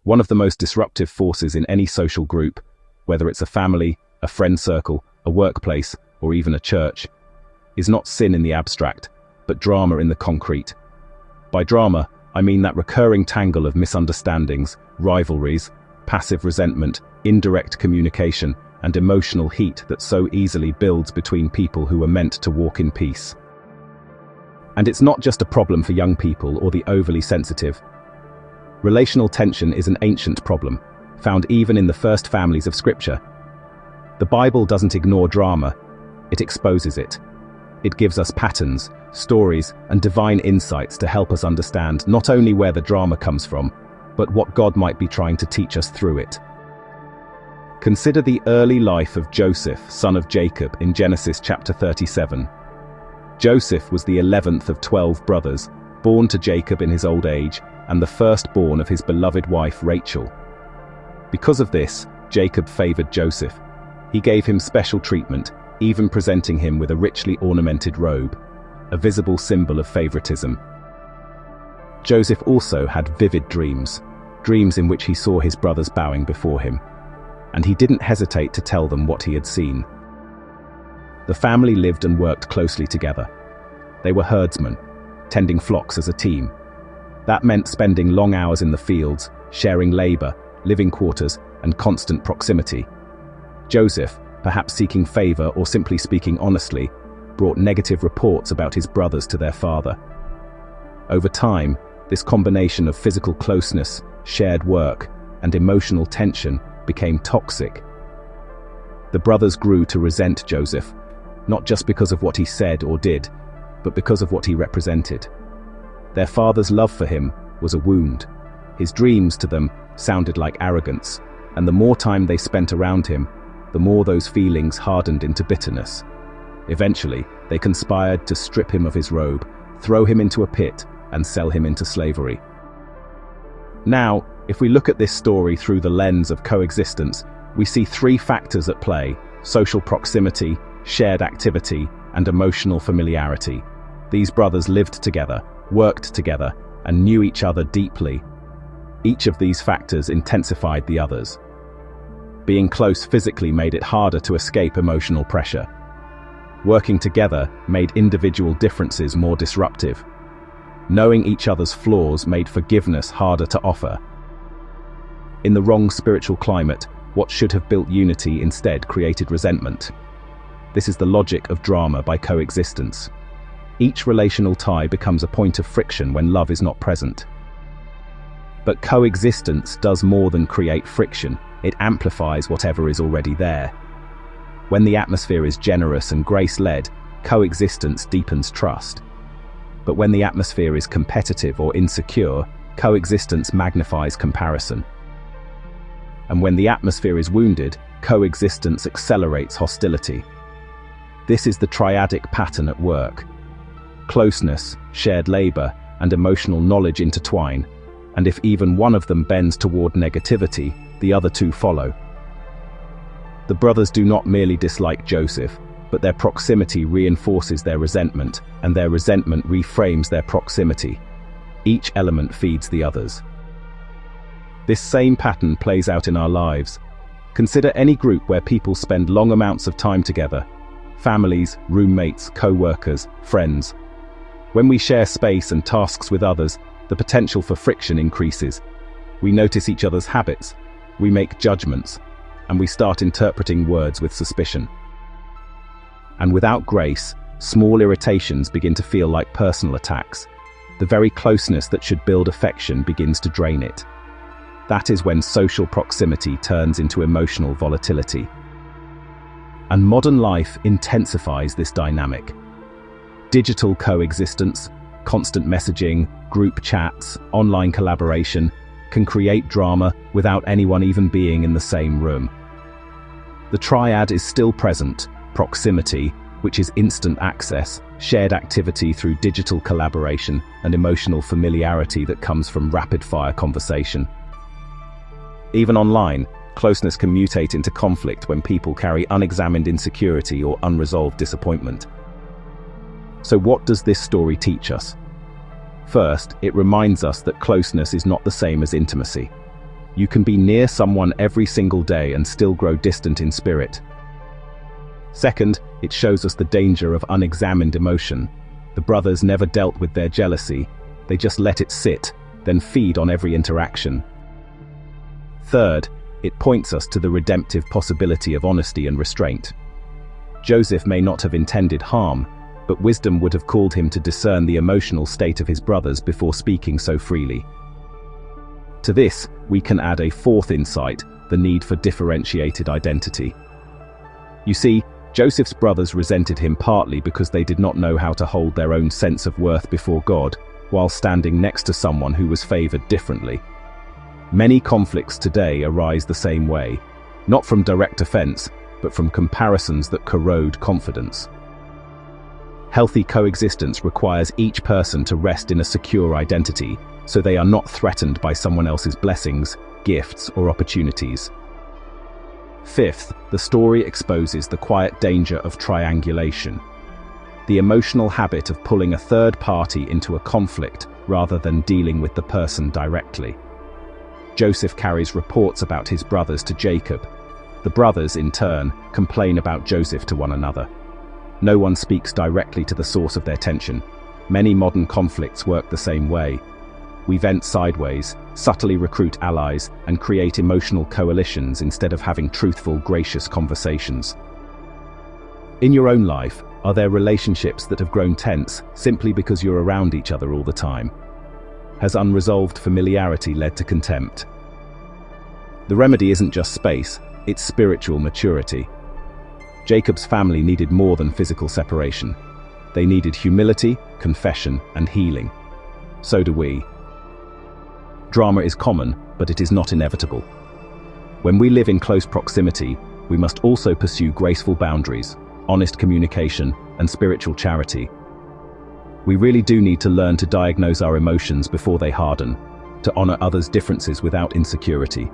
One of the most disruptive forces in any social group, whether it's a family, a friend circle, a workplace, or even a church, is not sin in the abstract, but drama in the concrete. By drama, I mean that recurring tangle of misunderstandings, rivalries, passive resentment, indirect communication, and emotional heat that so easily builds between people who are meant to walk in peace. And it's not just a problem for young people or the overly sensitive. Relational tension is an ancient problem, found even in the first families of Scripture. The Bible doesn't ignore drama, it exposes it. It gives us patterns, stories, and divine insights to help us understand not only where the drama comes from, but what God might be trying to teach us through it. Consider the early life of Joseph, son of Jacob, in Genesis chapter 37. Joseph was the 11th of 12 brothers, born to Jacob in his old age, and the firstborn of his beloved wife Rachel. Because of this, Jacob favored Joseph. He gave him special treatment, even presenting him with a richly ornamented robe, a visible symbol of favoritism. Joseph also had vivid dreams in which he saw his brothers bowing before him, and he didn't hesitate to tell them what he had seen. The family lived and worked closely together. They were herdsmen, tending flocks as a team. That meant spending long hours in the fields, sharing labor, living quarters, and constant proximity. Joseph, perhaps seeking favor or simply speaking honestly, brought negative reports about his brothers to their father. Over time, this combination of physical closeness, shared work, and emotional tension became toxic. The brothers grew to resent Joseph, not just because of what he said or did, but because of what he represented. Their father's love for him was a wound. His dreams to them sounded like arrogance, and the more time they spent around him, the more those feelings hardened into bitterness. Eventually, they conspired to strip him of his robe, throw him into a pit, and sell him into slavery. Now, if we look at this story through the lens of coexistence, we see three factors at play: social proximity, shared activity, and emotional familiarity. These brothers lived together, worked together, and knew each other deeply. Each of these factors intensified the others. Being close physically made it harder to escape emotional pressure. Working together made individual differences more disruptive. Knowing each other's flaws made forgiveness harder to offer. In the wrong spiritual climate, what should have built unity instead created resentment. This is the logic of drama by coexistence. Each relational tie becomes a point of friction when love is not present. But coexistence does more than create friction, it amplifies whatever is already there. When the atmosphere is generous and grace-led, coexistence deepens trust. But when the atmosphere is competitive or insecure, coexistence magnifies comparison. And when the atmosphere is wounded, coexistence accelerates hostility. This is the triadic pattern at work. Closeness, shared labor, and emotional knowledge intertwine, and if even one of them bends toward negativity, the other two follow. The brothers do not merely dislike Joseph, but their proximity reinforces their resentment, and their resentment reframes their proximity. Each element feeds the others. This same pattern plays out in our lives. Consider any group where people spend long amounts of time together. Families, roommates, co-workers, friends. When we share space and tasks with others, the potential for friction increases. We notice each other's habits, we make judgments, and we start interpreting words with suspicion. And without grace, small irritations begin to feel like personal attacks. The very closeness that should build affection begins to drain it. That is when social proximity turns into emotional volatility. And modern life intensifies this dynamic. Digital coexistence, constant messaging, group chats, online collaboration can create drama without anyone even being in the same room. The triad is still present: proximity, which is instant access, shared activity through digital collaboration, and emotional familiarity that comes from rapid-fire conversation. Even online, closeness can mutate into conflict when people carry unexamined insecurity or unresolved disappointment. So what does this story teach us? First, it reminds us that closeness is not the same as intimacy. You can be near someone every single day and still grow distant in spirit. Second, it shows us the danger of unexamined emotion. The brothers never dealt with their jealousy. They just let it sit, then feed on every interaction. Third, it points us to the redemptive possibility of honesty and restraint. Joseph may not have intended harm, but wisdom would have called him to discern the emotional state of his brothers before speaking so freely. To this, we can add a fourth insight, the need for differentiated identity. You see, Joseph's brothers resented him partly because they did not know how to hold their own sense of worth before God, while standing next to someone who was favored differently. Many conflicts today arise the same way, not from direct offense, but from comparisons that corrode confidence. Healthy coexistence requires each person to rest in a secure identity, so they are not threatened by someone else's blessings, gifts, or opportunities. Fifth, the story exposes the quiet danger of triangulation, the emotional habit of pulling a third party into a conflict rather than dealing with the person directly. Joseph carries reports about his brothers to Jacob. The brothers, in turn, complain about Joseph to one another. No one speaks directly to the source of their tension. Many modern conflicts work the same way. We vent sideways, subtly recruit allies, and create emotional coalitions instead of having truthful, gracious conversations. In your own life, are there relationships that have grown tense simply because you're around each other all the time? Has unresolved familiarity led to contempt? The remedy isn't just space, it's spiritual maturity. Jacob's family needed more than physical separation. They needed humility, confession, and healing. So do we. Drama is common, but it is not inevitable. When we live in close proximity, we must also pursue graceful boundaries, honest communication, and spiritual charity. We really do need to learn to diagnose our emotions before they harden, to honor others' differences without insecurity,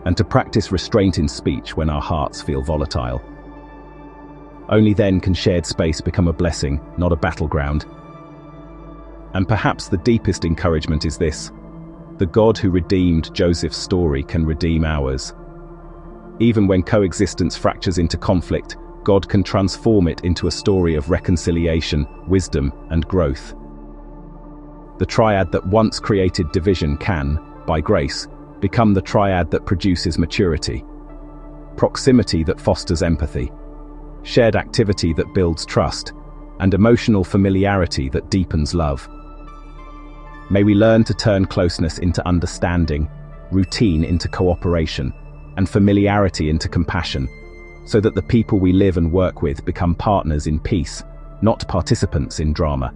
and to practice restraint in speech when our hearts feel volatile. Only then can shared space become a blessing, not a battleground. And perhaps the deepest encouragement is this: the God who redeemed Joseph's story can redeem ours. Even when coexistence fractures into conflict, God can transform it into a story of reconciliation, wisdom, and growth. The triad that once created division can, by grace, become the triad that produces maturity. Proximity that fosters empathy, shared activity that builds trust, and emotional familiarity that deepens love. May we learn to turn closeness into understanding, routine into cooperation, and familiarity into compassion, so that the people we live and work with become partners in peace, not participants in drama.